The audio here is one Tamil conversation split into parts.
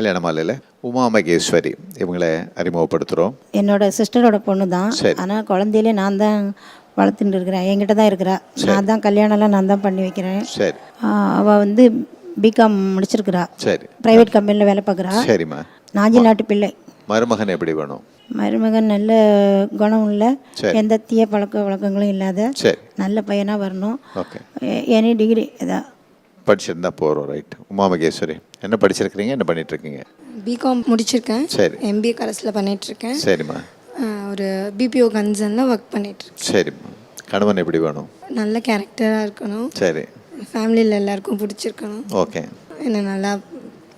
கல்யாண மாலையில் உமா மகேஸ்வரி இவங்களை அறிமுகப்படுத்துகிறோம். என்னோட சிஸ்டரோட பொண்ணு தான். ஆனால் குழந்தையிலே நான் தான் வளர்த்துட்டு இருக்கிறேன். என்கிட்ட தான் இருக்கிறா. நான் தான் கல்யாணம்லாம் நான் தான் பண்ணி வைக்கிறேன். சரி. அவள் வந்து பிகாம் முடிச்சிருக்கிறா. சரி. ப்ரைவேட் கம்பெனியில் வேலை பார்க்குறா. சரிம்மா. நாஞ்சி நாட்டு பிள்ளை. மருமகன் எப்படி வேணும்? மருமகன் நல்ல குணம் உள்ள, எந்த தீய பழக்க வழக்கங்களும் இல்லாத நல்ல பையனாக வரணும். ஓகே. எனி டிகிரி ஏதாவது படிச்சிருந்தா போகிறோம். ரைட். உமா மகேஸ்வரி என்ன படிச்சிருக்கிறீங்க, என்ன பண்ணிட்டு இருக்கீங்க? பிகாம் முடிச்சிருக்கேன். சரி. எம்பிஏ கரஸில் பண்ணிகிட்ருக்கேன். சரிம்மா. ஒரு பிபிஓ கன்சர்னில் ஒர்க் பண்ணிகிட்ருக்கேன். சரிம்மா. கணவன் எப்படி வேணும்? நல்ல கேரக்டராக இருக்கணும். சரி. ஃபேமிலியில் எல்லாருக்கும் பிடிச்சிருக்கணும். ஓகே. என்ன நல்லா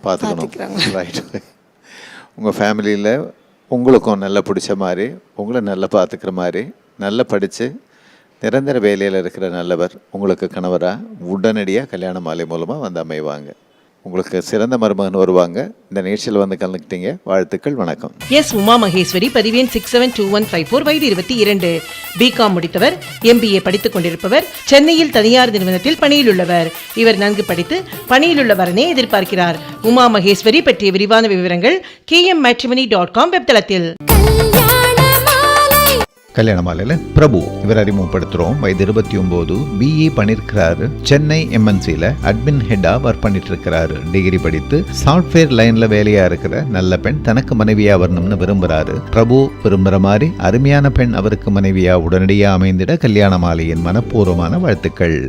பார்த்துக்கிறாங்க. ரைட். உங்கள் ஃபேமிலியில் உங்களுக்கும் நல்லா பிடிச்ச மாதிரி, உங்களை நல்லா பார்த்துக்கிற மாதிரி, நல்லா படித்து நிரந்தர வேலையில் இருக்கிற நல்லவர் உங்களுக்கு கணவராக உடனடியாக கல்யாண மாலை மூலமாக வந்து அமைவாங்க. உங்களுக்கு சிறந்த மருமகன் வருவாங்க. இந்த நிகழ்ச்சியில் வந்து கலந்துக்கிட்டீங்க. வாழ்த்துக்கள். வணக்கம். எஸ் உமா மகேஸ்வரி, பதிவேன் 672154, வயது 22, பிகாம் முடித்தவர், எம்பிஏ படித்துக் கொண்டிருப்பவர், சென்னையில் தனியார் நிறுவனத்தில் பணியில் உள்ளவர். இவர் நன்கு படித்து பணியில் உள்ள வரனே எதிர்பார்க்கிறார். உமா மகேஸ்வரி பற்றிய விரிவான விவரங்கள் kmmatrimony.com வெப்தளத்தில். கல்யாண மாலையில் பிரபு இவர் அறிமுகப்படுத்துகிறோம். வயது 29, பிஇ பண்ணியிருக்கிறாரு. சென்னை எம்என்சியில் அட்மின் ஹெட்டாக ஒர்க் பண்ணிட்டு இருக்கிறாரு. டிகிரி படித்து சாஃப்ட்வேர் லைனில் வேலையாக இருக்கிற நல்ல பெண் தனக்கு மனைவியாக வரணும்னு விரும்புகிறாரு. பிரபு விரும்புகிற மாதிரி அருமையான பெண் அவருக்கு மனைவியாக உடனடியாக அமைந்திட கல்யாண மாலையின் மனப்பூர்வமான வாழ்த்துக்கள்.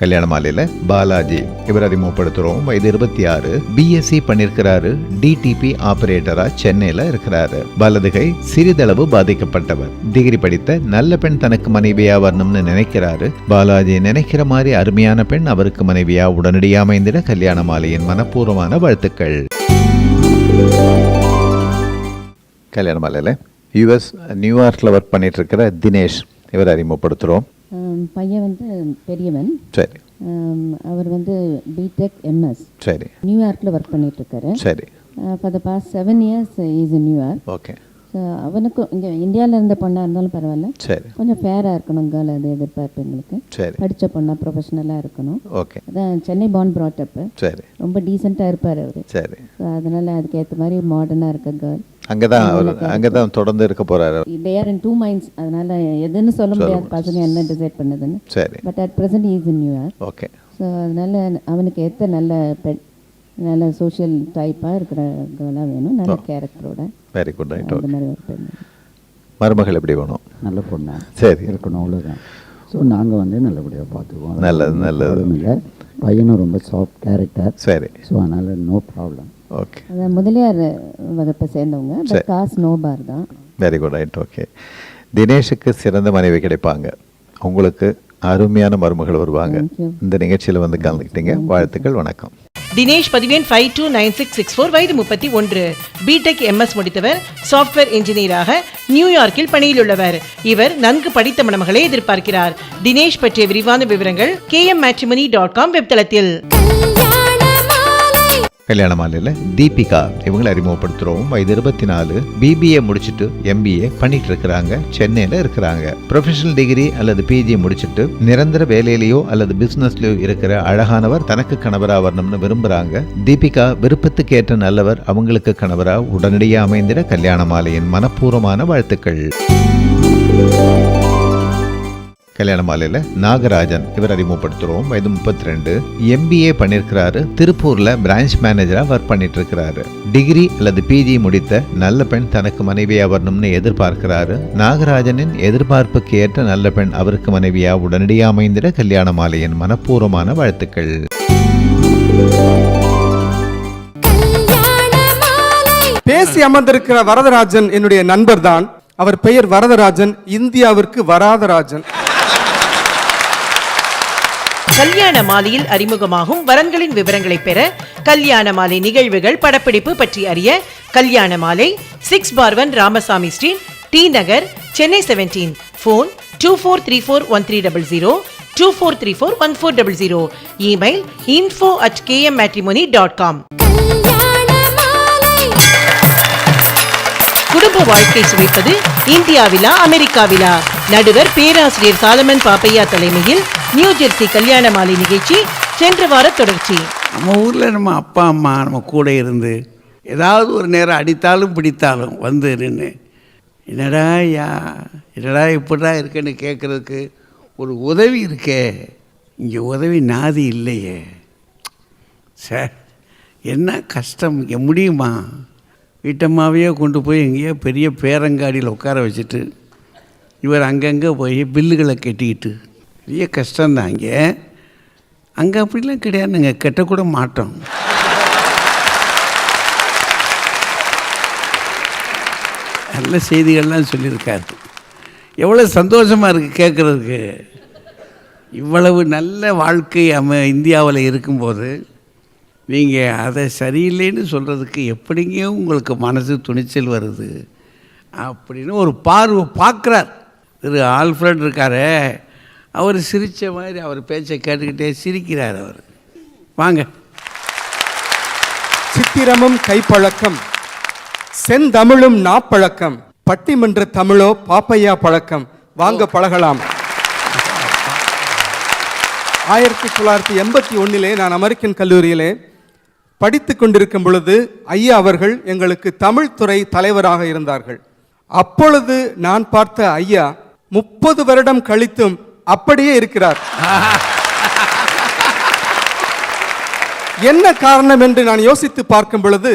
கல்யாண மாலையில் பாலாஜி இவர் அறிமுகப்படுத்துகிறோம். வயது 26, பிஎஸ்சி பண்ணியிருக்கிறாரு. டிடிபி ஆபரேட்டராக சென்னையில் இருக்கிறாரு. வலதுகை சிறிதளவு பாதிக்கப்பட்டவர். டிகிரி படித்த நல்ல பெண் தனக்கு மனைவியாக வரணும்னு நினைக்கிறாரு. பாலாஜி நினைக்கிற மாதிரி அருமையான பெண் அவருக்கு மனைவியாக உடனடியாக அமைந்திட கல்யாண மாலையின் மனப்பூர்வமான வாழ்த்துக்கள். கல்யாண மாலையில் யுஎஸ் நியூயார்க்கில் ஒர்க் பண்ணிட்டு இருக்கிற தினேஷ் இவர் அறிமுகப்படுத்துகிறோம். பையன் வந்து பெரியவன். சரி. அவர் வந்து பிடெக் எம்எஸ். சரி. நியூயார்க்கில் ஒர்க் பண்ணிட்டு இருக்காரு. சரி. For the past 7 years is in New York. Okay. So அவனுக்கும் இங்கே இந்தியாவில் இருந்த பொண்ணாக இருந்தாலும் பரவாயில்ல. சரி. கொஞ்சம் ஃபேராக இருக்கணும் கேர்ள், அது எதிர்பார்ப்பு எங்களுக்கு. சரி. படித்த பொண்ணாக ப்ரொஃபஷனலாக இருக்கணும். ஓகே. அதான் சென்னை பார்ன் ப்ராட்டப்பு. சரி. ரொம்ப டீசெண்டாக இருப்பார் அவர். சரி. ஸோ அதனால் அதுக்கேற்ற மாதிரி மாடர்னாக இருக்க கேர்ள். அங்கே தான் தொடர்ந்து இருக்க போறாரு. They are in 2 minds. அதனால எதுன்னு சொல்ல முடியாது பசங்க என்ன டிசைட் பண்ணதுன்னு. சரி. But at present is in New York. Okay. So அதனால அவனுக்கு ஏற்ற நல்ல பெண், நல்ல சோஷியல் டைப்பாக இருக்கிற கேர்ளாக வேணும், நல்ல கேரக்டரோட. Very good. ரைட். அந்த மாதிரி ஒரு பெண். மருமகள் எப்படி வேணும்? நல்ல பொண்ணா சரி இருக்கணும், அவ்வளோதான். ஸோ நாங்கள் வந்து நல்லபடியாக பார்த்துக்குவோம். நல்லது. இல்லை, பையனும் ரொம்ப சாஃப்ட் கேரக்டர். சரி. ஸோ அதனால் நோ ப்ராப்ளம். ஓகே. அதான் முதலியார் வகுப்பை சேர்ந்தவங்க. பட் காசு நோ பார் தான். Very good. ரைட். ஓகே. தினேஷுக்கு சிறந்த மனைவி கிடைப்பாங்க. உங்களுக்கு அருமையான மருமகள் வருவாங்க. இந்த நிகழ்ச்சியில் வந்து கலந்துக்கிட்டீங்க. வாழ்த்துக்கள். வணக்கம். தினேஷ், பதிவேன் 529664, வயது 31, பிடெக் எம்எஸ் முடித்தவர், சாஃப்ட்வேர் இன்ஜினியராக நியூயார்க்கில் பணியில் உள்ளவர். இவர் நன்கு படித்த மணமகளை எதிர்பார்க்கிறார். தினேஷ் பற்றிய விரிவான விவரங்கள் kmmatrimony.com வெப்தளத்தில். கல்யாண மாலையில் தீபிகா இவங்களை அறிமுகப்படுத்துகிறோம். வயது 24, பிபிஏ முடிச்சுட்டு எம்பிஏ பண்ணிட்டு இருக்கிறாங்க. சென்னையில் இருக்கிறாங்க. ப்ரொஃபஷனல் டிகிரி அல்லது பிஜி முடிச்சுட்டு நிரந்தர வேலையிலையோ அல்லது பிசினஸ்லயோ இருக்கிற அழகானவர் தனக்கு கணவராக வரணும்னு விரும்புகிறாங்க. தீபிகா விருப்பத்துக்கு ஏற்ற நல்லவர் அவங்களுக்கு கணவராக உடனடியாக அமைந்திட கல்யாண மாலையின் மனப்பூர்வமான வாழ்த்துக்கள். கல்யாண மாலையில் நாகராஜன் இவர் அறிமுகப்படுத்துகிறோம். வயது 32, எம்பிஏ பண்ணியிருக்கிறாரு. திருப்பூரில் பிரான்ச் மேனேஜராக ஒர்க் பண்ணிட்டு இருக்கிறாரு. டிகிரி அல்லது பிஜி முடித்த நல்ல பெண் தனக்கு மனைவியாக வரணும்னு எதிர்பார்க்கிறாரு. நாகராஜனின் எதிர்பார்ப்புக்கு ஏற்ற நல்ல பெண் அவருக்கு மனைவியாக உடனடியாக அமைந்திட கல்யாண மாலையின் மனப்பூர்வமான வாழ்த்துக்கள். பேசி அமர்ந்திருக்கிற வரதராஜன் என்னுடைய நண்பர் தான். அவர் பெயர் வரதராஜன், இந்தியாவிற்கு வராதராஜன். கல்யாண மாலையில் அறிமுகமாகும் வரன்களின் விவரங்களை பெற, கல்யாண மாலை நிகழ்வுகள் படப்பிடிப்பு பற்றி அறிய, கல்யாண மாலை 6/1 ராமசாமி ஸ்ட்ரீட், டி நகர், சென்னை 17. ஃபோன் 24341300, 24341400. Email info@kmmatrimony.com. குடும்ப வாழ்க்கை சுவைப்பது இந்தியாவிலா அமெரிக்காவிலா? நடுவர் பேராசிரியர் சாலமன் பாப்பையா தலைமையில் நியூ ஜெர்சி கல்யாண மாலை நிகழ்ச்சி சென்ற வார தொடர்ச்சி. நம்ம ஊரில் நம்ம அப்பா அம்மா நம்ம கூட இருந்து ஏதாவது ஒரு நேரம் அடித்தாலும் பிடித்தாலும் வந்து நின்று என்னடா ஐயா என்னடா இப்படிடா இருக்கேன்னு கேட்குறதுக்கு ஒரு உதவி இருக்கே, இங்கே உதவி நாதி இல்லையே சார், என்ன கஷ்டம், இங்கே முடியுமா? வீட்டம்மாவையே கொண்டு போய் எங்கேயோ பெரிய பேரங்காடியில் உட்கார வச்சுட்டு இவர் அங்கங்கே போய் பில்லுகளை கட்டிக்கிட்டு பெரிய கஷ்டம்தான். அங்கே அப்படிலாம் கிடையாதுங்க, கட்டக்கூட மாட்டோம். நல்ல செய்திகள்லாம் சொல்லியிருக்காரு. எவ்வளோ சந்தோஷமாக இருக்குது கேட்குறதுக்கு. இவ்வளவு நல்ல வாழ்க்கை இந்தியாவில் இருக்கும்போது நீங்கள் அதை சரியில்லைன்னு சொல்கிறதுக்கு எப்படிங்க உங்களுக்கு மனசு துணிச்சல் வருது அப்படின்னு ஒரு பார்வை பார்க்குறார். திரு ஆல்ஃப்ரட் இருக்கார், அவர் சிரித்த மாதிரி அவர் பேச்சை கேட்டுக்கிட்டே சிரிக்கிறார். அவர் வாங்க. சித்திரமும் கைப்பழக்கம், செந்தமிழும் நாப்பழக்கம், பட்டிமன்ற தமிழோ பாப்பையா பழக்கம், வாங்க பழகலாம். 1981 நான் அமெரிக்கன் கல்லூரியிலே படித்து கொண்டிருக்கும் பொழுது ஐயா அவர்கள் எங்களுக்கு தமிழ் துறை தலைவராக இருந்தார்கள். அப்பொழுது நான் பார்த்த ஐயா 30 வருடம் கழித்தும் அப்படியே இருக்கிறார். என்ன காரணம் என்று நான் யோசித்து பார்க்கும் பொழுது,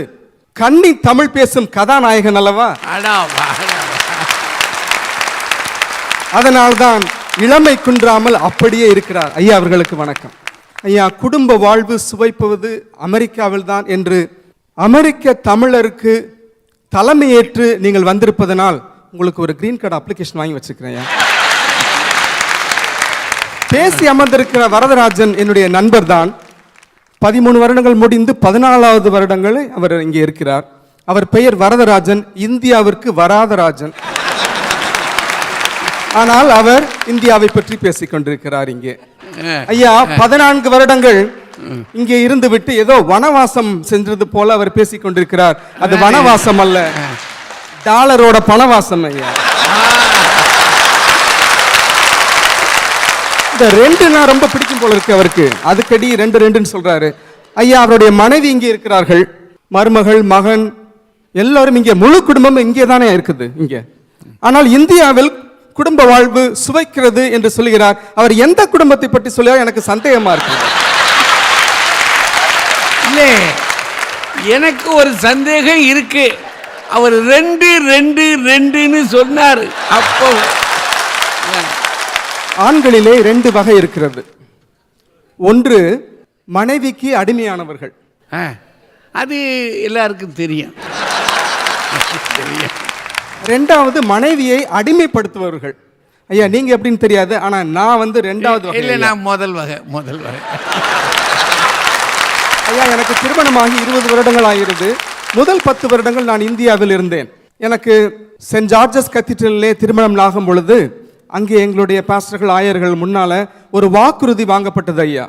கன்னி தமிழ் பேசும் கதாநாயகன் அல்லவா, அதனால்தான் இளமை குன்றாமல் அப்படியே இருக்கிறார். ஐயா அவர்களுக்கு வணக்கம். ஐயா, குடும்ப வாழ்வு சுவைப்பது அமெரிக்காவில் தான் என்று அமெரிக்க தமிழருக்கு தலைமையேற்று நீங்கள் வந்திருப்பதனால் உங்களுக்கு ஒரு கிரீன் கார்டு அப்ளிகேஷன் வாங்கி வச்சுக்கிறேன். பேசி அமர்ந்திருக்கிற வரதராஜன் என்னுடைய நண்பர் தான். 13 வருடங்கள் முடிந்து 14வது வருடங்கள் அவர் இங்கே இருக்கிறார். அவர் பெயர் வரதராஜன், இந்தியாவிற்கு வராத ராஜன். ஆனால் அவர் இந்தியாவை பற்றி பேசிக் கொண்டிருக்கிறார் இங்கே. ஐயா 14 வருடங்கள் இங்கே இருந்து விட்டு ஏதோ வனவாசம் சென்றது போல அவர் பேசிக் கொண்டிருக்கிறார். அது வனவாசம் அல்ல, டாலரோட பணவாசம். ஐயா, இந்த 2 ரொம்ப பிடிக்கும் போல இருக்கு அவருக்கு. அதுக்கடி 2 சொல்றாரு. ஐயா, அவருடைய மனைவி இங்கே இருக்கிறார்கள், மருமகள், மகன், எல்லாரும் இங்கே, முழு குடும்பம் இங்கே தானே இருக்குது இங்கே. ஆனால் இந்தியாவில் குடும்ப வாழ்வு சுவைக்கிறது என்று சொல்லுகிறார். அவர் எந்த குடும்பத்தை பற்றி சொல்லுகிறார் எனக்கு சந்தேகமா இருக்கு. இல்லை, எனக்கு ஒரு சந்தேகம் இருக்கு. அவர் 2 சொன்னார். அப்போ ஆண்களிலே 2 வகை இருக்கிறது. ஒன்று மனைவிக்கு அடிமையானவர்கள். அது எல்லாருக்கும் தெரியும். 2வது மனைவியை அடிமைப்படுத்துபவர்கள். ஐயா, நீங்க எப்படின்னு தெரியாது, ஆனா நான் 2வது வகை. இல்லை, நான் முதல் வகை. ஐயா, எனக்கு திருமணமாகி 20 வருடங்கள் ஆகிறது. முதல் 10 வருடங்கள் நான் இந்தியாவில் இருந்தேன். எனக்கு சென்ட் ஜார்ஜஸ் கத்தீட்ரலிலே திருமணம் ஆகும் பொழுது அங்கே எங்களுடைய பாஸ்டர்கள், ஆயர்கள் முன்னால ஒரு வாக்குறுதி வாங்கப்பட்டது. ஐயா,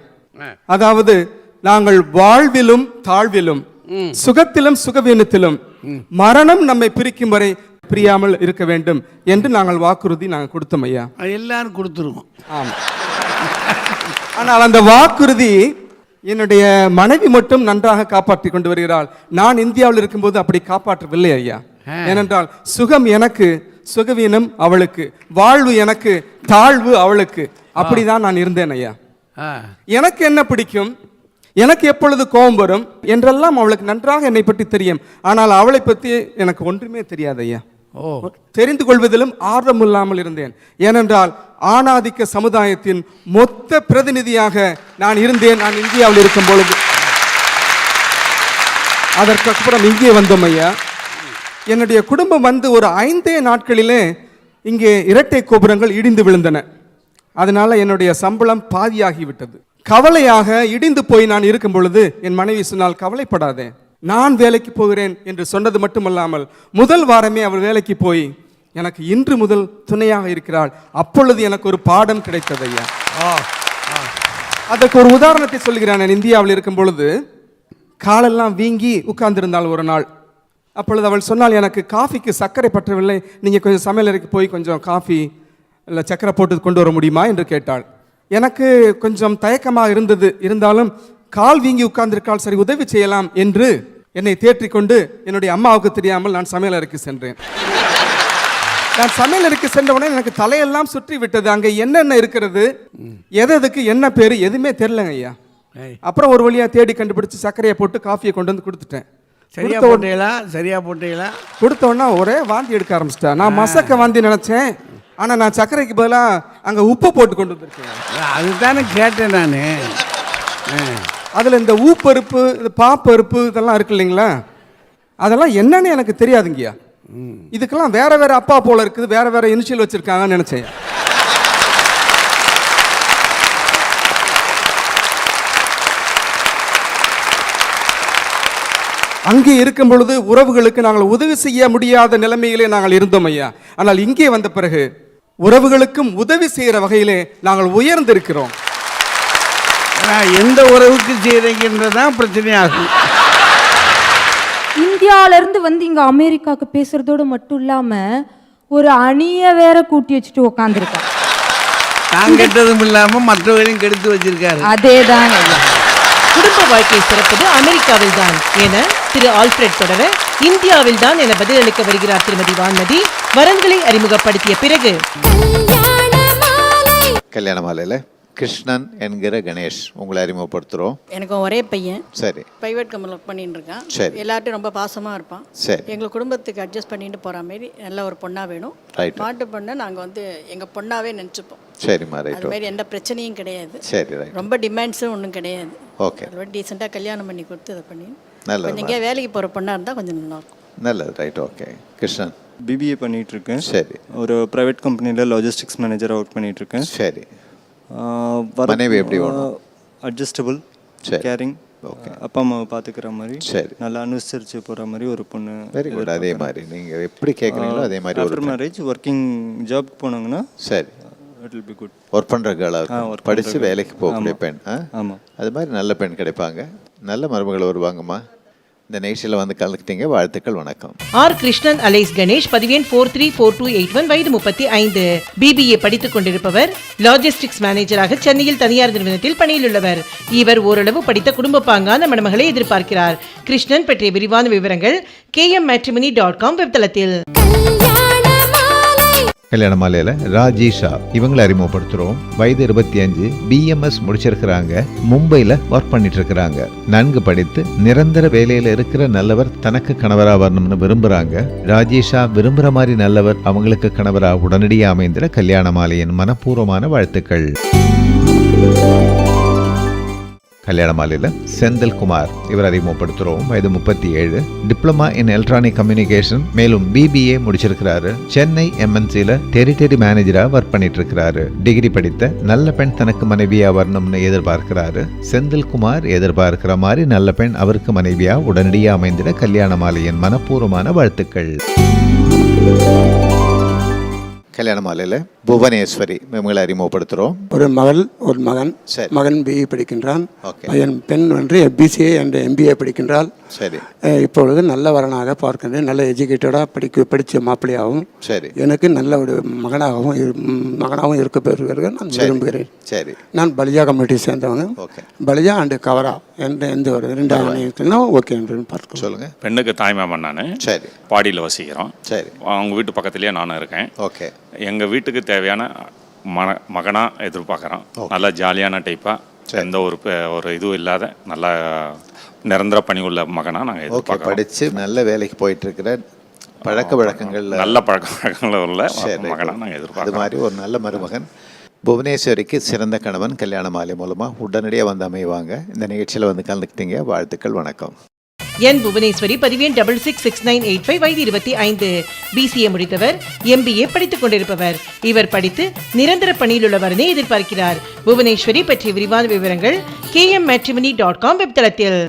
அதாவது நாங்கள் வாழ்விலும் தாழ்விலும், சுகத்திலும் சுகவீனத்திலும், மரணம் நம்மை பிரிக்கும் வரை பிரியாமல் இருக்க வேண்டும் என்று நாங்கள் வாக்குறுதி கொடுத்தோம். ஐயா, எல்லாரும் கொடுத்துருவோம். ஆமா. ஆனால் அந்த வாக்குறுதி என்னுடைய மனைவி மட்டும் நன்றாக காப்பாற்றி கொண்டு வருகிறாள். நான் இந்தியாவில் இருக்கும்போது அப்படி காப்பாற்றவில்லை. ஐயா, ஏனென்றால் சுகம் எனக்கு, சுகவீனம் அவளுக்கு, வாழ்வு எனக்கு, தாழ்வு அவளுக்கு, அப்படிதான் நான் இருந்தேன். ஐயா, எனக்கு என்ன பிடிக்கும், எனக்கு எப்பொழுது கோபம் வரும் என்றெல்லாம் அவளுக்கு நன்றாக என்னை பற்றி தெரியும். ஆனால் அவளை பற்றி எனக்கு ஒன்றுமே தெரியாது. ஐயா, தெரிந்து கொள்வதிலும் ஆர்வம் இல்லாமல் இருந்தேன். ஏனென்றால் ஆணாதிக்க சமுதாயத்தின் மொத்த பிரதிநிதியாக நான் இருந்தேன். நான் இந்தியாவில் இருக்கும் பொழுது அதற்கப்புறம் இங்கே வந்தோம். ஐயா, என்னுடைய குடும்பம் ஒரு 5 நாட்களிலே இங்கே இரட்டை கோபுரங்கள் இடிந்து விழுந்தன. அதனால என்னுடைய சம்பளம் பாதியாகிவிட்டது. கவலையாக இடிந்து போய் நான் இருக்கும் பொழுது என் மனைவி சொன்னால், கவலைப்படாதே, நான் வேலைக்கு போகிறேன் என்று சொன்னது மட்டுமல்லாமல் முதல் வாரமே அவள் வேலைக்கு போய் எனக்கு இன்று முதல் துணையாக இருக்கிறாள். அப்பொழுது எனக்கு ஒரு பாடம் கிடைத்தது. ஐயா, அதற்கு ஒரு உதாரணத்தை சொல்கிறேன். நான் இந்தியாவில் இருக்கும் பொழுது காலெல்லாம் வீங்கி உட்கார்ந்திருந்தாள் ஒரு நாள். அப்பொழுது அவள் சொன்னால், எனக்கு காஃபிக்கு சர்க்கரை பற்றவில்லை, நீங்கள் கொஞ்சம் சமையலறைக்கு போய் கொஞ்சம் காஃபி இல்லை சர்க்கரை போட்டு கொண்டு வர முடியுமா என்று கேட்டாள். எனக்கு கொஞ்சம் தயக்கமாக இருந்தது. இருந்தாலும் கால் வீங்கி உட்கார்ந்திருக்கால், சரி உதவி செய்யலாம் என்று என்னை தேற்றிக்கொண்டு என்னுடைய அம்மாவுக்கு தெரியாமல் நான் சமையலறைக்கு சென்றேன். நான் சமையலறைக்கு சென்றவுடனே எனக்கு தலையெல்லாம் சுற்றி விட்டது. அங்கே என்னென்ன இருக்கிறது, எதுக்கு என்ன பேர் எதுவுமே தெரிலங்க ஐயா. அப்புறம் ஒரு வழியாக தேடி கண்டுபிடிச்சு சர்க்கரையை போட்டு காஃபியை கொண்டு வந்து கொடுத்துட்டேன். சரியா போட்டீங்களா? கொடுத்தோன்னா ஒரே வாந்தி எடுக்க ஆரம்பிச்சிட்டேன். நான் மசக்க வாந்தி நினச்சேன், ஆனால் நான் சர்க்கரைக்கு பதிலாக அங்கே உப்பு போட்டு கொண்டு வந்துருக்கேன். அதுதானே கேட்டேன் நான். அதில் இந்த ஊப்பருப்பு, இந்த பாப்பருப்பு இதெல்லாம் இருக்கு இல்லைங்களா, அதெல்லாம் என்னன்னு எனக்கு தெரியாதுங்கய்யா. இதுக்கெல்லாம் வேற வேற அப்பா போல இருக்குது, வேற வேற இனிஷியல் வச்சிருக்காங்கன்னு நினைச்சேன். அங்கே இருக்கும் பொழுது உறவுகளுக்கு நாங்கள் உதவி செய்ய முடியாத நிலைமையிலே நாங்கள் இருந்தோம் ஐயா. ஆனால் இங்கே வந்த பிறகு உறவுகளுக்கும் உதவி செய்கிற வகையிலே நாங்கள் உயர்ந்திருக்கிறோம். எந்த உறவுக்கு செய்யறீங்கன்றதான் பிரச்சனையாகும். இந்தியாவிலேருந்து வந்து இங்கே அமெரிக்காவுக்கு பேசுகிறதோடு மட்டும் இல்லாமல் ஒரு அணியை வேற கூட்டி வச்சுட்டு உக்காந்துருக்கான். தான் கெட்டதும் இல்லாமல் மற்றவர்களையும் கெடுத்து வச்சிருக்காரு. அதே தாங்க. குடும்ப வாழ்க்கை சிறப்பது அமெரிக்காவில் தான் என திரு ஆல்ஃபிரட் தொடர, இந்தியாவில் தான் என பதிலளிக்க வருகிறார் திருமதி வான்மதி. வரன்களை அறிமுகப்படுத்திய பிறகு கல்யாண மாலையில் கிருஷ்ணன் என்கிற கணேஷ் உங்களை அறிமுகப்படுத்துகிறோம். எனக்கு ஒரே பையன், சரி, ப்ரைவேட் கம்பெனியில் ஒர்க் பண்ணிட்டு இருக்கான். சரி, எல்லார்ட்டும் ரொம்ப பாசமாக இருப்பான். சரி, எங்கள் குடும்பத்துக்கு அட்ஜஸ்ட் பண்ணிட்டு போகிற மாதிரி நல்ல ஒரு பொண்ணாக வேணும். ரைட். மாட்டு பொண்ணை நாங்கள் வந்து எங்கள் பொண்ணாவே நினச்சிப்போம். சரிம்மா, ரைட். அது மாதிரி எந்த பிரச்சனையும் கிடையாது. சரி, ரைட். ரொம்ப டிமாண்ட்ஸும் ஒன்றும் கிடையாது. ஓகே. அது டீசெண்டாக கல்யாணம் பண்ணி கொடுத்து இதை பண்ணி நல்லது. கொஞ்சம் எங்கேயா வேலைக்கு போகிற பொண்ணாக இருந்தால் கொஞ்சம் நல்லாயிருக்கும். நல்லது, ரைட். ஓகே. கிருஷ்ணன் பிபிஏ பண்ணிகிட்ருக்கேன். சரி. ஒரு ப்ரைவேட் கம்பெனியில் லாஜிஸ்டிக்ஸ் மேனேஜராக ஒர்க் பண்ணிகிட்ருக்கேன். சரி. மனைவி எப்படி வேணும்? அட்ஜஸ்டபிள், கேரிங், ஓகே, அப்பா அம்மாவை பார்த்துக்கிற மாதிரி, சரி, நல்லா அனுசரித்து போகிற மாதிரி ஒரு பொண்ணு. Very good. அதே மாதிரி நீங்கள் எப்படி கேட்குறீங்களோ அதே மாதிரி. ஆஃப்டர் மேரேஜ் ஒர்க்கிங் ஜாப் போனாங்கன்னா சரி, it will be good. Work பண்ணுற கேர்ளாக படித்து வேலைக்கு போகக்கூடிய பெண். ஆமாம், அது மாதிரி நல்ல பெண் கிடைப்பாங்க, நல்ல மருமகள் வருவாங்கம்மா. இந்த நிகழ்ச்சியில் வந்து கலந்துக்கிட்டீங்க, வாழ்த்துக்கள், வணக்கம். ஆர் கிருஷ்ணன் அலைஸ் கணேஷ், பதிவேன் 434281, வயது 35, பிபிஏ படித்துக் கொண்டிருப்பவர், லாஜிஸ்டிக்ஸ் மேனேஜராக சென்னையில் தனியார் நிறுவனத்தில் பணியில் உள்ளவர். இவர் ஓரளவு படித்த குடும்ப பாங்கான மணமகளை எதிர்பார்க்கிறார். கிருஷ்ணன் பற்றிய விரிவான விவரங்கள் kmmatrimony.com வெப்தளத்தில். கல்யாண மாலையில் ராஜீஷா இவங்களை அறிமுகப்படுத்துகிறோம். வயது 25, பிஎம்எஸ் முடிச்சிருக்கிறாங்க. மும்பையில் ஒர்க் பண்ணிட்டு இருக்கிறாங்க. நன்கு படித்து நிரந்தர வேலையில் இருக்கிற நல்லவர் தனக்கு கணவராக வரணும்னு விரும்புகிறாங்க. ராஜீஷா விரும்புகிற மாதிரி நல்லவர் அவங்களுக்கு கணவராக உடனடியாக அமைந்திட கல்யாண மாலையின் மனப்பூர்வமான வாழ்த்துக்கள். கல்யாண மாலையில் செந்தில் குமார் இவர் அறிமுகப்படுத்துகிறோம். வயது 37, டிப்ளமா இன் எலக்ட்ரானிக் கம்யூனிகேஷன், மேலும் பிபிஏ முடிச்சிருக்கிறாரு. சென்னை எம்என்சியில் டெரிட்டரி மேனேஜராக ஒர்க் பண்ணிட்டு இருக்கிறாரு. டிகிரி படித்த நல்ல பெண் தனக்கு மனைவியா வரணும்னு எதிர்பார்க்கிறாரு. செந்தில் குமார் எதிர்பார்க்கிற மாதிரி நல்ல பெண் அவருக்கு மனைவியா உடனடியாக அமைந்திட கல்யாண மாலையின் மனப்பூர்வமான வாழ்த்துக்கள். கல்யாண மாலையில் புவனேஸ்வரி இவங்களை அறிமுகப்படுத்துகிறோம். ஒரு மகள், ஒரு மகன். மகன் பிஇ படிக்கின்றான். என் பெண் வந்து பிசிஏ அண்ட் எம்பிஏ படிக்கின்றாள். சரி. இப்பொழுது நல்ல வரனாக பார்க்கின்றேன். நல்ல எஜுகேட்டடாக படித்த மாப்பிள்ளையாகவும், சரி, எனக்கு நல்ல ஒரு மகனாகவும் இருக்க பெறுவதாக நான் விரும்புகிறேன். சரி. நான் பலிஜா கம்யூனிட்டி சேர்ந்தவங்க. பலிஜா அண்டு கவரா எந்த ஒரு 2 ஆணையத்துனா ஓகே என்று பார்க்க சொல்லுங்க. பெண்ணுக்கு தாய்மாமன் நான். சரி. பாடியில் வசிக்கிறோம். சரி. அவங்க வீட்டு பக்கத்துலேயே நானும் இருக்கேன். ஓகே. எங்கள் வீட்டுக்கு தேவையான மகனாக எதிர்பார்க்குறோம். நல்லா ஜாலியான டைப்பாக, எந்த ஒரு இதுவும் இல்லாத நல்ல நிரந்தர பணி உள்ள மகனாக நாங்கள் எதிர்பார்க்குறோம். படித்து நல்ல வேலைக்கு போயிட்டு இருக்கிற பழக்க வழக்கங்கள் நல்ல பழக்க வழக்கங்கள் உள்ள மகனாக நாங்கள் எதிர்பார்க்குறோம். அது மாதிரி ஒரு நல்ல மருமகன் புவனேஸ்வரிக்கு சிறந்த கணவன் கல்யாண மாலை மூலமாக உடனடியாக வந்து அமைவாங்க. இந்த நிகழ்ச்சியில் வந்து கலந்துக்கிட்டீங்க, வாழ்த்துக்கள், வணக்கம். என் புவனேஸ்வரி, பதிவேன் 666985, வயது 25, பிசிஏ முடித்தவர், எம்பிஏ படித்துக் கொண்டிருப்பவர். இவர் படித்து நிரந்தர பணியில் உள்ளவரனை எதிர்பார்க்கிறார். புவனேஸ்வரி பற்றிய விரிவான விவரங்கள் kmmatrimony.com வெப்தளத்தில்.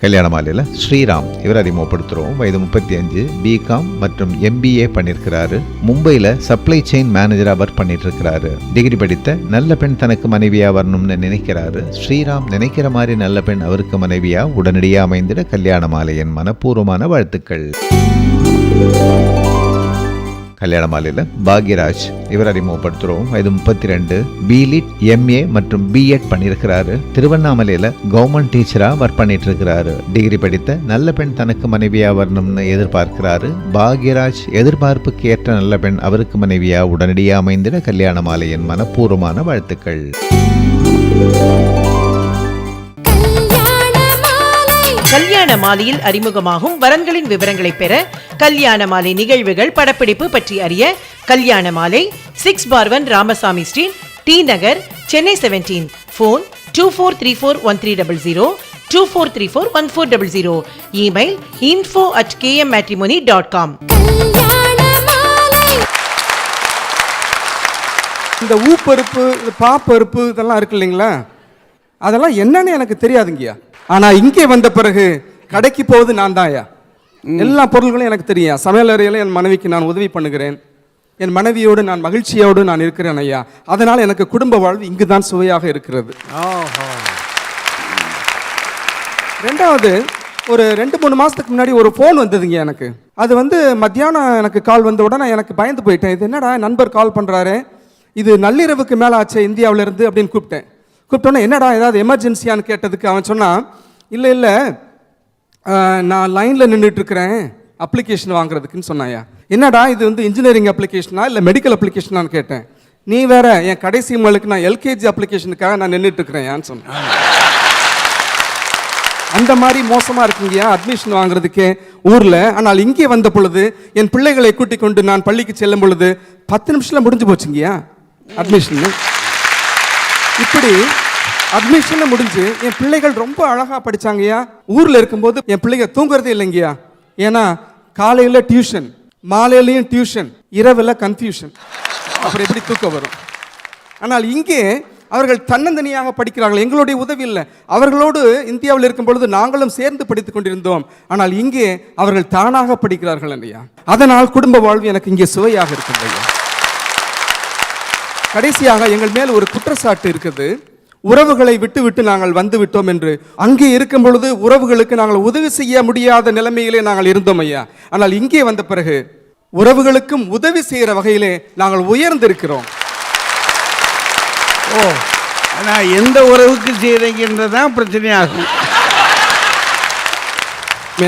கல்யாண மாலையில் ஸ்ரீராம் இவர் அறிமுகப்படுத்துகிறோம். வயது 35, பிகாம் மற்றும் எம்பிஏ பண்ணியிருக்கிறாரு. மும்பையில் சப்ளை செயின் மேனேஜராக ஒர்க் பண்ணிட்டு இருக்கிறாரு. டிகிரி படித்த நல்ல பெண் தனக்கு மனைவியாக வரணும்னு நினைக்கிறாரு. ஸ்ரீராம் நினைக்கிற மாதிரி நல்ல பெண் அவருக்கு மனைவியாக உடனடியாக அமைந்திட கல்யாண மாலையின் மனப்பூர்வமான வாழ்த்துக்கள். கல்யாண மாலையில் பாக்யராஜ் இவர் அறிமுகப்படுத்துகிறோம். வயது 32, பிலிட், MA மற்றும் B.Ed பண்ணியிருக்கிறாரு. திருவண்ணாமலையில் கவர்மெண்ட் டீச்சராக ஒர்க் பண்ணிட்டு இருக்கிறாரு. டிகிரி படித்த நல்ல பெண் தனக்கு மனைவியா வரணும்னு எதிர்பார்க்கிறாரு. பாக்யராஜ் எதிர்பார்ப்புக்கு ஏற்ற நல்ல பெண் அவருக்கு மனைவியா உடனடியாக அமைந்திட கல்யாண மாலையின் மனப்பூர்வமான வாழ்த்துக்கள். கல்யாண மாலையில் அறிமுகமாகும் வரன்களின் விவரங்களை பெற கல்யாண மாலை நிகழ்வுகள் படப்பிடிப்பு பற்றி அறிய கல்யாண மாலை 6/1 ராமசாமி ஸ்ட்ரீட், டி நகர், சென்னை 17. ஃபோன் 24341300, 24341400. Email info@kmmatrimony.com. இந்த ஊப்பருப்பு, பாப்பருப்பு இதெல்லாம் இருக்கு இல்லைங்களா, அதெல்லாம் என்னன்னு எனக்கு தெரியாதுங்கய்யா. ஆனால் இங்கே வந்த பிறகு கடைக்கு போவது நான் தான்யா. எல்லா பொருள்களும் எனக்கு தெரியும். சமையல் அறையில் என் மனைவிக்கு நான் உதவி பண்ணுகிறேன். என் மனைவியோடு நான் மகிழ்ச்சியோடு நான் இருக்கிறேன் ஐயா. அதனால் எனக்கு குடும்ப வாழ்வு இங்கு தான் சுவையாக இருக்கிறது. ரெண்டாவது, ஒரு 2-3 மாதத்துக்கு முன்னாடி ஒரு ஃபோன் வந்ததுங்க எனக்கு. அது மத்தியானம் எனக்கு கால் வந்த உடனே எனக்கு பயந்து போயிட்டேன். இது என்னடா நண்பர் கால் பண்ணுறாரு, இது நள்ளிரவுக்கு மேலே ஆச்சு இந்தியாவிலேருந்து அப்படின்னு கூப்பிட்டோன்னே என்னடா ஏதாவது எமர்ஜென்சியான்னு கேட்டதுக்கு அவன் சொன்னான், இல்லை நான் லைனில் நின்றுட்டுருக்கிறேன் அப்ளிகேஷன் வாங்குறதுக்குன்னு சொன்னாயா. என்னடா இது இன்ஜினியரிங் அப்ளிகேஷனா இல்லை மெடிக்கல் அப்ளிகேஷனான்னு கேட்டேன். நீ வேற, என் கடைசி மகளுக்கு நான் LKG அப்ளிகேஷனுக்காக நான் நின்றுட்டுருக்கிறேன் சொன்னேன். அந்த மாதிரி மோசமாக இருக்குங்கய்யா அட்மிஷன் வாங்குறதுக்கே ஊரில். ஆனால் இங்கே வந்த பொழுது என் பிள்ளைகளை கூட்டிக் கொண்டு நான் பள்ளிக்கு செல்லும் பொழுது 10 நிமிஷத்தில் முடிஞ்சு போச்சுங்கய்யா அட்மிஷன். இப்படி அட்மிஷன் முடிஞ்சு என் பிள்ளைகள் ரொம்ப அழகாக படித்தாங்கய்யா. ஊரில் இருக்கும்போது என் பிள்ளைங்க தூங்குறதே இல்லைங்கய்யா. ஏன்னா காலையில் டியூஷன், மாலையிலையும் டியூஷன், இரவில் கன்ஃபியூஷன். அப்புறம் எப்படி தூக்கம் வரும்? ஆனால் இங்கே அவர்கள் தன்னந்தனியாக படிக்கிறார்கள், எங்களுடைய உதவி இல்லை. அவர்களோடு இந்தியாவில் இருக்கும் பொழுது நாங்களும் சேர்ந்து படித்துக் கொண்டிருந்தோம். ஆனால் இங்கே அவர்கள் தானாக படிக்கிறார்கள் இல்லையா. அதனால் குடும்ப வாழ்வு எனக்கு இங்கே சுவையாக இருக்குது ஐயா. கடைசியாக எங்கள் மேல் ஒரு குற்றச்சாட்டு இருக்குது. உறவுகளை விட்டு விட்டு நாங்கள் வந்து விட்டோம் என்று. அங்கே இருக்கும் பொழுது உறவுகளுக்கு நாங்கள் உதவி செய்ய முடியாத நிலைமையிலே நாங்கள் இருந்தோம் ஐயா. ஆனால் இங்கே வந்த பிறகு உறவுகளுக்கும் உதவி செய்கிற வகையிலே நாங்கள் உயர்ந்திருக்கிறோம். ஆனால் எந்த உறவுக்கு செய்கிறீங்கன்றதான் பிரச்சனையாகும்.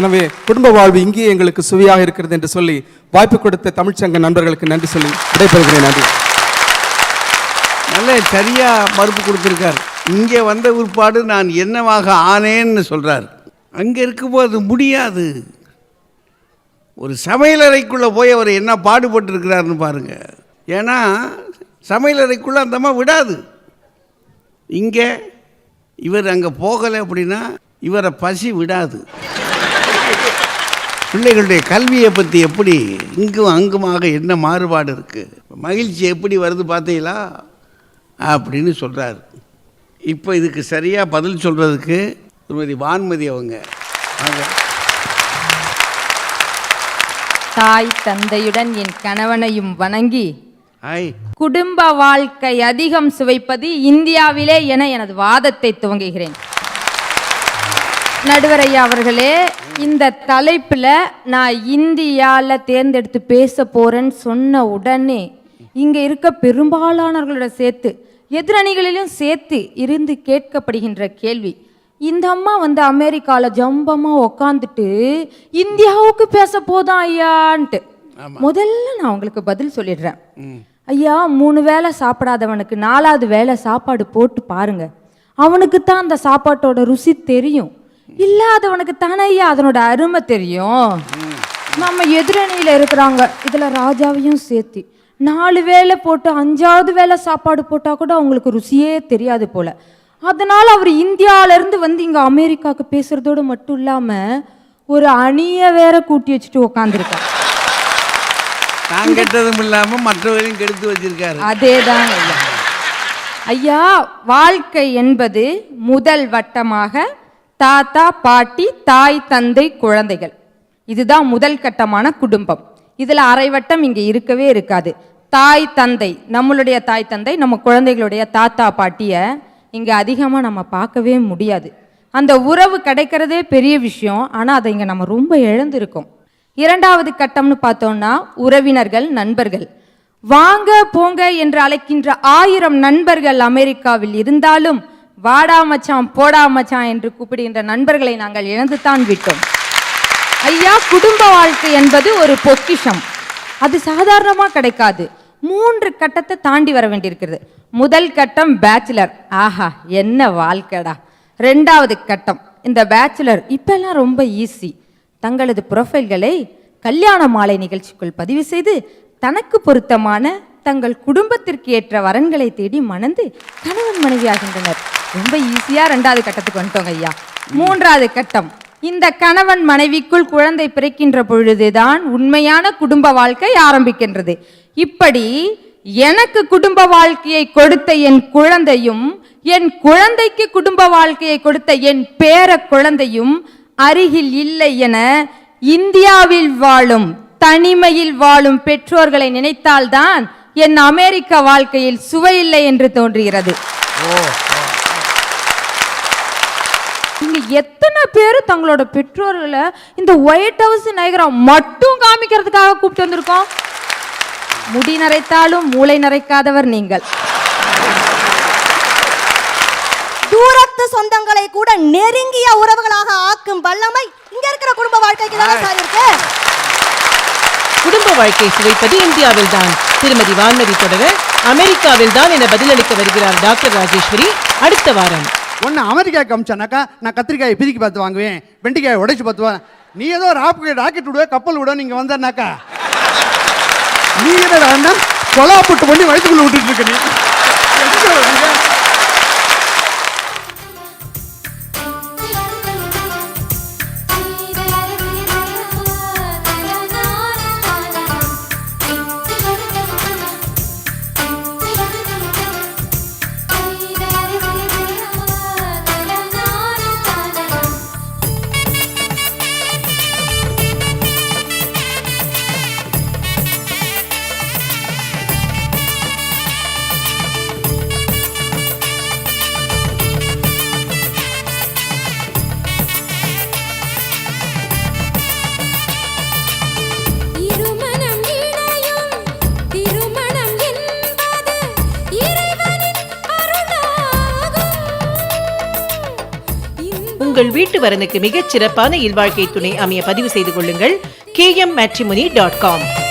எனவே குடும்ப வாழ்வு இங்கே எங்களுக்கு சுவையாக இருக்கிறது என்று சொல்லி வாய்ப்பு கொடுத்த தமிழ்ச்சங்க நண்பர்களுக்கு நன்றி சொல்லி விடைபெறுகிறேன். நன்றி. நல்ல சரியாக மறுப்பு கொடுத்துருக்கார். இங்கே வந்த உட்பாடு நான் என்னவாக ஆனேன்னு சொல்கிறார். அங்கே இருக்கும்போது முடியாது. ஒரு சமையலறைக்குள்ளே போய் அவர் என்ன பாடுபட்டுருக்கிறாருன்னு பாருங்கள். ஏன்னா சமையலறைக்குள்ளே அந்த அம்மா விடாது. இங்கே இவர் அங்கே போகலை அப்படின்னா இவரை பசி விடாது. பிள்ளைகளுடைய கல்வியை பற்றி எப்படி இங்கும் அங்குமாக என்ன மாறுபாடு இருக்குது, மகிழ்ச்சி எப்படி வருது பார்த்தீங்களா அப்படின்னு சொல்கிறார். இப்போ இதுக்கு சரியாக பதில் சொல்கிறதுக்கு திருமதி வான்மதி அவங்க. தாய் தந்தையுடன் என் கணவனையும் வணங்கி குடும்ப வாழ்க்கை அதிகம் சுவைப்பது இந்தியாவிலே என எனது வாதத்தை துவங்குகிறேன். நடுவர் ஐயா அவர்களே, இந்த தலைப்பில் நான் இந்தியாவில் தேர்ந்தெடுத்து பேச போகிறேன்னு சொன்ன உடனே இங்கே இருக்க பெரும்பாலானவர்களோட சேர்த்து எதிரணிகளிலும் சேர்த்து இருந்து கேட்கப்படுகின்ற கேள்வி, இந்த அம்மா அமெரிக்காவில் ஜம்பமாக உக்காந்துட்டு இந்தியாவுக்கு பேச போதான் ஐயான்ட்டு. முதல்ல நான் உங்களுக்கு பதில் சொல்லிடுறேன் ஐயா. 3 வேளை சாப்பிடாதவனுக்கு 4வது வேளை சாப்பாடு போட்டு பாருங்க, அவனுக்கு தான் அந்த சாப்பாட்டோட ருசி தெரியும். இல்லாதவனுக்கு தானே ஐயா அதனோட அருமை தெரியும். நம்ம எதிரணியில் இருக்கிறாங்க, இதில் ராஜாவையும் சேர்த்து 4 வேளை போட்டு 5வது வேளை சாப்பாடு போட்டால் கூட அவங்களுக்கு ருசியே தெரியாது போல. அதனால் அவர் இந்தியாவிலேருந்து இங்கே அமெரிக்காவுக்கு பேசுகிறதோடு மட்டும் இல்லாமல் ஒரு அணியை வேற கூட்டி வச்சுட்டு உக்காந்துருக்காங்க. நான் கெட்டதும் இல்லாமல் மற்றவரையும் கெடுத்து வச்சிருக்காரு. அதேதான் ஐயா. ஐயா, வாழ்க்கை என்பது முதல் வட்டமாக தாத்தா பாட்டி தாய் தந்தை குழந்தைகள், இதுதான் முதல் கட்டமான குடும்பம். இதில் அரை வட்டம் இங்கே இருக்கவே இருக்காது. தாய் தந்தை, நம்மளுடைய தாய் தந்தை, நம்ம குழந்தைகளுடைய தாத்தா பாட்டியை இங்கே அதிகமாக நம்ம பார்க்கவே முடியாது. அந்த உறவு கிடைக்கிறதே பெரிய விஷயம். ஆனால் அதை இங்கே நம்ம ரொம்ப இழந்திருக்கோம். இரண்டாவது கட்டம்னு பார்த்தோம்னா உறவினர்கள், நண்பர்கள். வாங்க போங்க என்று அழைக்கின்ற 1000 நண்பர்கள் அமெரிக்காவில் இருந்தாலும் வாடா மச்சான் போடா மச்சான் என்று கூப்பிடுகின்ற நண்பர்களை நாங்கள் இழந்துதான் விட்டோம். ஐயா, குடும்ப வாழ்க்கை என்பது ஒரு பொக்கிஷம். அது சாதாரணமாக கிடைக்காது. 3 கட்டத்தை தாண்டி வர வேண்டியிருக்கிறது. முதல் கட்டம் பேச்சுலர். ஆஹா, என்ன வாழ்க்கைடா. 2வது கட்டம் இந்த பேச்சுலர் இப்பெல்லாம் ரொம்ப ஈஸி. தங்களது ப்ரொஃபைல்களை கல்யாண மாலை நிகழ்ச்சிக்குள் பதிவு செய்து தனக்கு பொருத்தமான தங்கள் குடும்பத்திற்கு ஏற்ற வரன்களை தேடி மணந்து கணவன் மனைவி ஆகின்றனர். ரொம்ப ஈஸியாக 2வது கட்டத்துக்கு வந்துட்டோங்க ஐயா. 3வது கட்டம், இந்த கணவன் மனைவிக்குள் குழந்தை பிறக்கின்ற பொழுதுதான் உண்மையான குடும்ப வாழ்க்கை ஆரம்பிக்கின்றது. இப்படி எனக்கு குடும்ப வாழ்க்கையை கொடுத்த என் குழந்தையும், என் குழந்தைக்கு குடும்ப வாழ்க்கையை கொடுத்த என் பேர குழந்தையும் அருகில் இல்லை என இந்தியாவில் வாழும், தனிமையில் வாழும் பெற்றோர்களை நினைத்தால்தான் என் அமெரிக்க வாழ்க்கையில் சுவையில்லை என்று தோன்றுகிறது. இங்க எத்தனை பேர் தங்களோட பெற்றோர்களை இந்த ஒயிட் ஹவுஸ் நயகரா மட்டும் காமிக்கிறதுக்காக கூப்பிட்டு வந்திருக்கோம். முடி நரைத்தாலும் மூளை நரைக்காதவர் நீங்கள். தூரத்து சொந்தங்களை கூட நெருங்கிய உறவுகளாக ஆக்கும் வல்லமை இங்க இருக்கிற குடும்ப வாழ்க்கைக்கு தான் சார் இருக்கு. குடும்ப வாழ்க்கை சுவைப்பது இந்தியாவில் தான். திருமதி வான்மதி தொடர அமெரிக்காவில் தான் என பதிலளிக்க வருகிறார் டாக்டர் ராஜேஸ்வரி அடுத்த வாரம். ஒன்று அமெரிக்கா காமிச்சானாக்கா நான் கத்திரிக்காயை பிரிக்கி பார்த்து வாங்குவேன், வெண்டிக்காயை உடைச்சு பார்த்துவேன். நீ ஏதோ ராக்கெட் விடுவே, கப்பல் விட நீங்கள் வந்தாக்கா நீ என்ன கொலா போட்டு பண்ணி வயிற்றுக்குள்ள விட்டுட்டு இருக்க நீ. உங்கள் வீட்டு வரனுக்கு மிகச் சிறப்பான இல்வாழ்க்கை துணை அமைய பதிவு செய்து கொள்ளுங்கள் KMmatrimony.com.